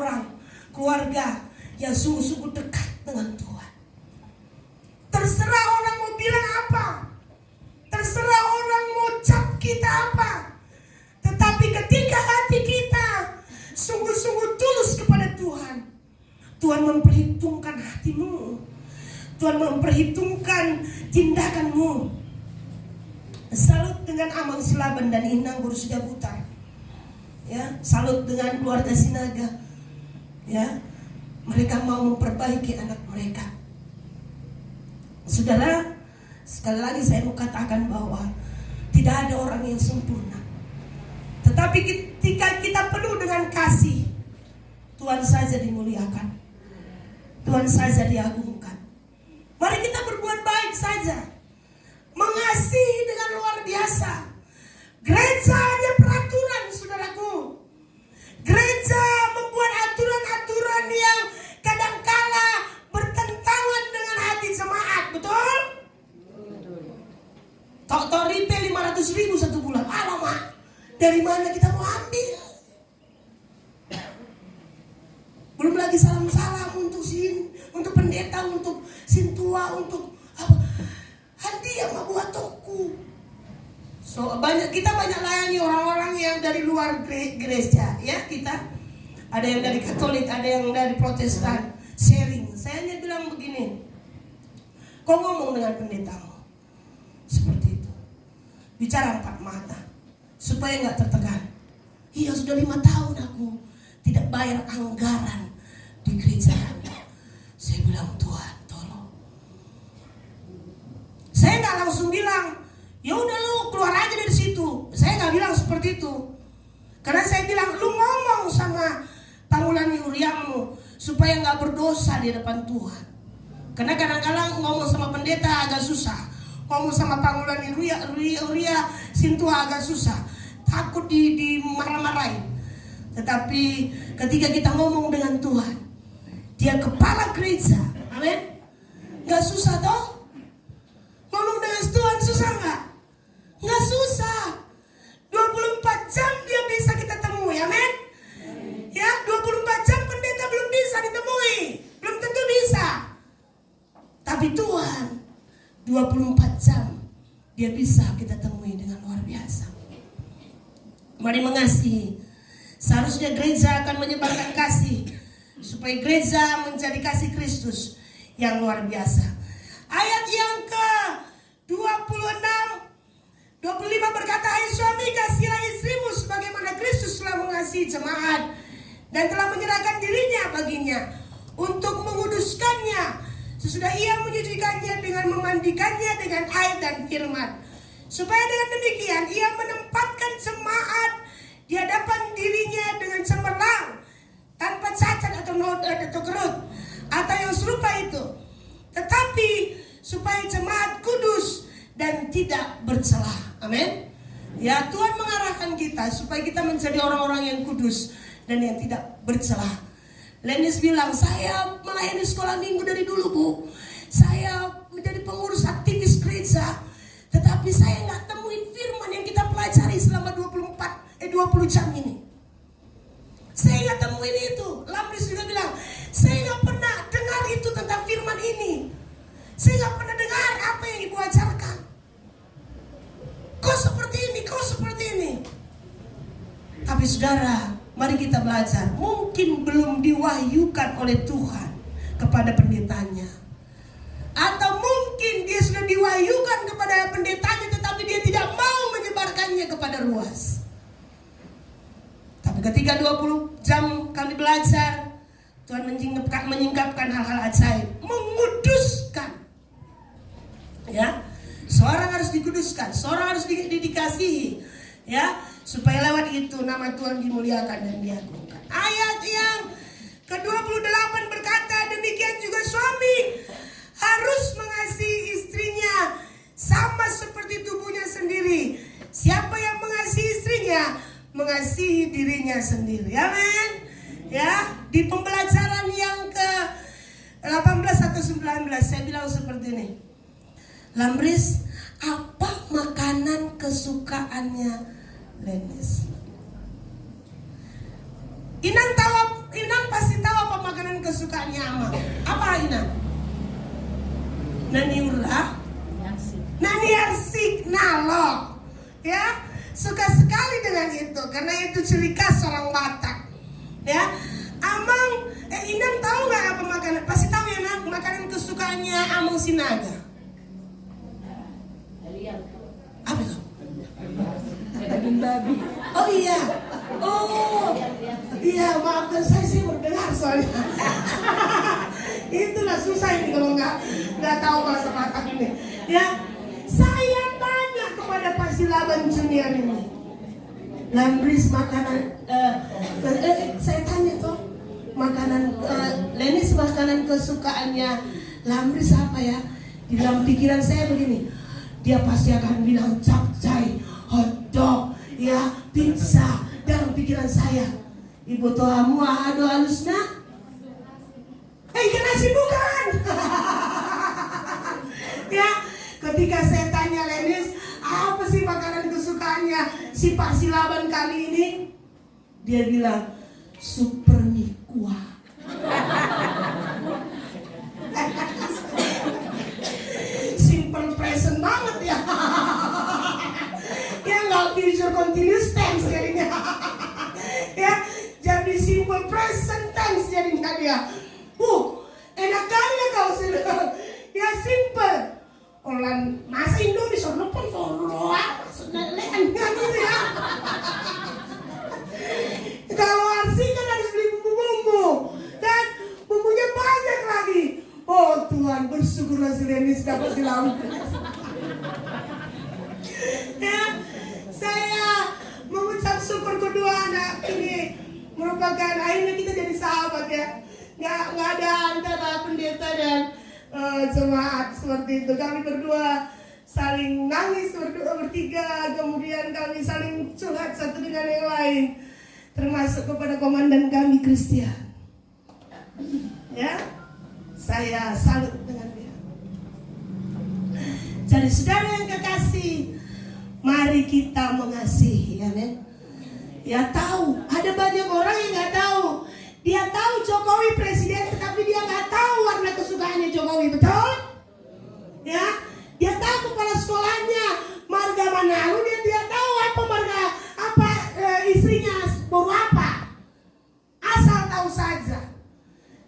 orang keluarga yang sungguh-sungguh dekat dengan Tuhan. Terserah orang mau bilang apa, terserah orang mau cap kita apa, tetapi ketika hati kita sungguh-sungguh tulus kepada Tuhan, Tuhan memperhitungkan hatimu, Tuhan memperhitungkan tindakanmu. Salut dengan Amang Silaban dan Inang Guru Sujabuta. Ya, salut dengan keluarga Sinaga. Ya, mereka mau memperbaiki anak mereka. Saudara, sekali lagi saya mau katakan bahwa tidak ada orang yang sempurna. Tetapi ketika kita penuh dengan kasih, Tuhan saja dimuliakan, Tuhan saja diagungkan. Mari kita berbuat baik saja, mengasihi dengan luar biasa. Gereja hanya peraturan, saudaraku. Gereja membuat aturan-aturan yang kadangkala bertentangan dengan hati jemaat, betul? Tok ripe 500.000 satu bulan. Alamak, dari mana kita mau ambil? Belum lagi salam-salam untuk pendeta, untuk sintua, untuk apa? Hadiah mah buat toko. So kita banyak layani orang-orang yang dari luar gereja, ya kita. Ada yang dari Katolik, ada yang dari Protestan, sharing. Saya hanya bilang begini, kau ngomong dengan pendetamu seperti itu, bicara 4 mata supaya nggak tertekan. Iya, sudah 5 tahun aku tidak bayar anggaran di gereja kami. Saya bilang, Tuhan tolong. Saya nggak langsung bilang, ya udah lu keluar aja dari situ. Saya nggak bilang seperti itu, karena saya bilang lu ngomong sama Pangulan Uriamu supaya nggak berdosa di depan Tuhan. Karena kadang-kadang ngomong sama pendeta agak susah, ngomong sama Pangulan Uria Sintua agak susah, takut dimarah-marahin. Tetapi ketika kita ngomong dengan Tuhan, Dia kepala gereja, amin. Nggak susah toh? Ngomong dengan Tuhan susah nggak? Nggak susah. 24 jam Dia bisa kita temui, amin. Ya, 24 jam pendeta belum bisa ditemui, belum tentu bisa. Tapi Tuhan 24 jam Dia bisa kita temui dengan luar biasa. Mari mengasihi. Seharusnya gereja akan menyebarkan kasih, supaya gereja menjadi kasih Kristus yang luar biasa. Ayat yang ke-26 25 berkata, hai suami, kasihilah istrimu sebagaimana Kristus telah mengasihi jemaat dan telah menyerahkan dirinya baginya untuk menguduskannya, sesudah ia menyucikannya dengan memandikannya dengan air dan firman, supaya dengan demikian ia menempatkan jemaat di hadapan dirinya dengan cemerlang, tanpa cacat atau noda atau kerut atau yang serupa itu, tetapi supaya jemaat kudus dan tidak bercelah. Amin. Ya, Tuhan mengarahkan kita supaya kita menjadi orang-orang yang kudus dan yang tidak bercelah. Lenis bilang, saya melayani sekolah minggu dari dulu, Bu. Saya menjadi pengurus aktivis gereja, tetapi saya nggak temuin firman yang kita pelajari selama 20 jam ini. Saya nggak temuin itu. Lamris juga bilang, saya nggak pernah dengar itu tentang firman ini. Saya nggak pernah dengar apa yang Ibu ajarkan. Kok seperti ini, kok seperti ini. Tapi saudara, mari kita belajar. Mungkin belum diwahyukan oleh Tuhan kepada pendetanya, atau mungkin dia sudah diwahyukan kepada pendetanya, tetapi dia tidak mau menyebarkannya kepada ruas. Tapi ketika 20 jam kami belajar, Tuhan menyingkapkan hal-hal ajaib, menguduskan. Ya, seorang harus dikuduskan, seorang harus dikasihi, ya, supaya lewat itu nama Tuhan dimuliakan dan diagungkan. Ayat yang ke-28 berkata, demikian juga suami harus mengasihi istrinya sama seperti tubuhnya sendiri. Siapa yang mengasihi istrinya, mengasihi dirinya sendiri. Amin. Ya, di pembelajaran yang ke-18 atau 19 saya bilang seperti ini. Lamris, apa makanan kesukaannya Lenis? Inang kesukaannya Amang. Apa Ina? Naniura, Nani Arsik Nalo. Ya, suka sekali dengan itu karena itu ciri khas orang Batak. Ya, Amang, Inang tahu nggak apa makanan? Pasti tahu ya nak, makanan kesukaannya Amang Sinaga. Apa itu? Daging babi. Oh iya, oh iya, maafkan saya sih mendengar soalnya. Itulah susah ini kalau nggak tahu bahasa Batak ini. Ya, saya tanya kepada Pak Silaban Junior ini, Lambris makanan, saya tanya tuh makanan Lenis makanan kesukaannya Lambris apa ya? Di dalam pikiran saya begini, dia pasti akan bilang capcay, hotdog, ya pizza. Dalam pikiran saya, ibu tohamu ado halusna, ikan asin bukan? Ya, ketika saya tanya Lenis, apa sih makanan kesukaannya si Pak Silaban kali ini? Dia bilang, super mie kuah. Simple present banget ya. Ya nggak future continuous tense jadinya. Ya, jadi simple present tense jadinya dia. Enak kali ya kau sudah. Ya simple. Orang masa Indonesia lepas solo lekan gitu ya. Kalau arsi kan harus beli bumbu-bumbu dan bumbunya banyak lagi. Oh Tuhan, bersyukurlah si Lenis dapat dilakukan. Ya, saya mengucap syukur kedua anak ini merupakan akhirnya kita jadi sahabat ya. Nggak ada antara pendeta dan jemaat seperti itu. Kami berdua saling nangis bertiga, kemudian kami saling curhat satu dengan yang lain, termasuk kepada komandan kami Christian. Ya, saya salut dengan dia. Jadi saudara yang kekasih, mari kita mengasihi, amin. Ya tahu, ada banyak orang yang nggak tahu. Dia tahu Jokowi presiden, tetapi dia nggak tahu warna kesukaannya Jokowi, betul? Ya, dia tahu kepala sekolahnya marga mana, lalu dia tahu apa marga apa istrinya baru apa, asal tahu saja.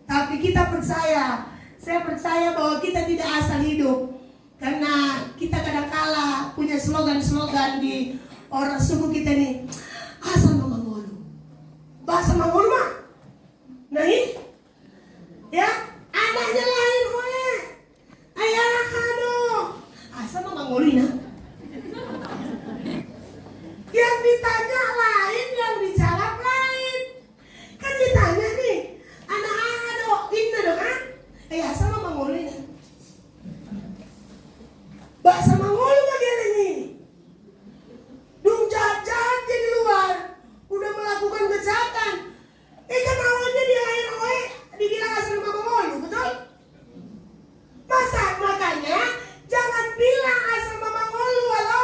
Tapi kita percaya, saya percaya bahwa kita tidak asal hidup, karena kita kadang-kala punya slogan-slogan di orang suku kita nih, asal Mangolu, bahasa Mangolu mah. Nah ini, ya anaknya lahir gue, ayah kado, asal Mangolina. Yang ditanya lain, yang dijawab lain. Kan ditanya nih, anak kado, ini dong kan? Asal Mangolina. Bahasa Mangolu bagaimana nih? Dung jajan di luar, udah melakukan kejahatan. Kan awalnya dia lahir oleh dibilang asal Mangolu, betul? Makanya jangan bilang asal Mangolu, halo.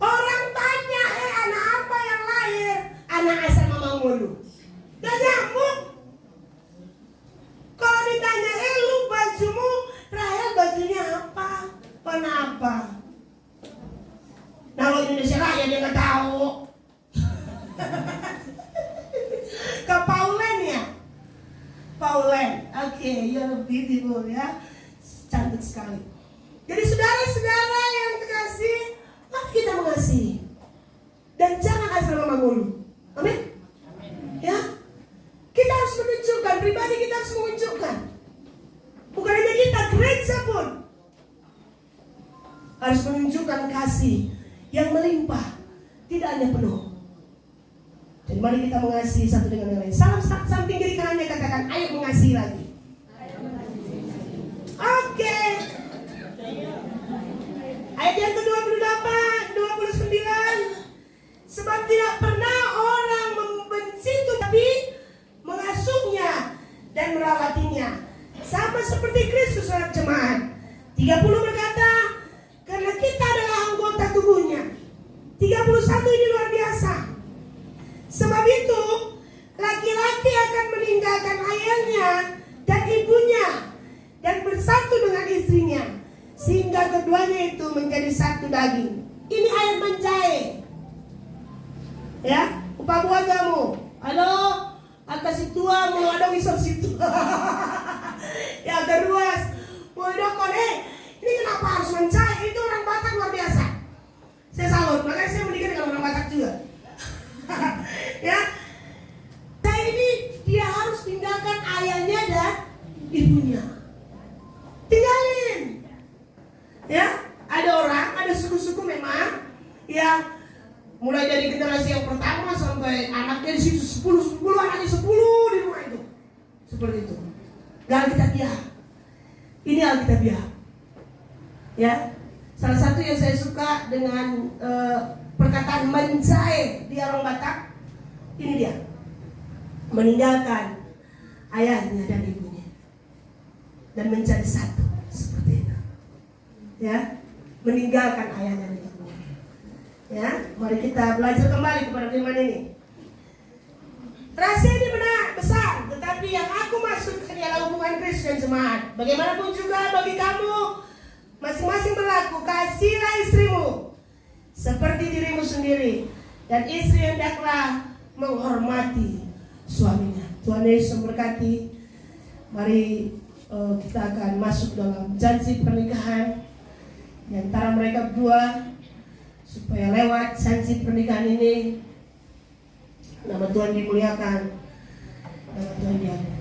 Orang tanya, anak apa yang lahir? Anak asal Mangolu. Gak nyambung. Kalau ditanya, lu bajumu, Rahel bajunya apa? Kenapa? Nah, kalau Indonesia Raya dia nggak tahu. Ke Paulen ya? Paulen, oke, you're beautiful ya, cantik sekali. Jadi saudara-saudara yang terkasih, mari kita mengasihi dan jangan asal Mangolu. Amin. Ya, kita harus menunjukkan, pribadi kita harus menunjukkan. Bukan hanya kita, gereja pun harus menunjukkan kasih yang melimpah, tidak hanya penuh. Dan mari kita mengasihi satu dengan yang lain. Samping kiri kanannya katakan, ayo mengasihi lagi. Oke. Ayat yang ke-28, 29. Sebab tidak pernah orang membenci itu, tapi mengasuhnya dan merawatinya, sama seperti Kristus dalam jemaat. 30 berkata, karena kita adalah anggota tubuhnya. 31 ini luar biasa. Sebab itu laki-laki akan meninggalkan meninggalkan ayahnya dan ibunya dan bersatu dengan istrinya, sehingga keduanya itu menjadi satu daging. Ini ayat mencae. Ya, upah buat kamu. Halo, atas tua mau ada wisor situ. Ya terus, mau dokon, ini kenapa harus mencae? Itu orang Batak luar biasa. Saya salut, makanya saya menikah dengan orang Batak juga. Ya, saya ini dia harus tinggalkan ayahnya dan ibunya. Tinggalin. Ya, ada orang, ada suku-suku memang yang mulai dari generasi yang pertama sampai anaknya di situ 10 anaknya 10 di rumah itu. Seperti itu. Gak Alkitabiah. Ini Alkitabiah. Ya. Salah satu yang saya suka dengan perkataan mencae di orang Batak, ini dia. Meninggalkan ayahnya dan ibunya dan menjadi satu, seperti itu. Ya, meninggalkan ayahnya dan ibunya. Ya, mari kita belajar kembali kepada firman ini. Rahasia ini benar besar, tetapi yang aku maksudkan ialah hubungan Kristus dan jemaat. Bagaimanapun juga bagi kamu, masing-masing berlaku, kasihilah istrimu seperti dirimu sendiri, dan istri hendaklah menghormati suaminya. Tuhan Yesus memberkati. Mari kita akan masuk dalam janji pernikahan di antara mereka berdua, supaya lewat janji pernikahan ini nama Tuhan dimuliakan, nama Tuhan diangkat.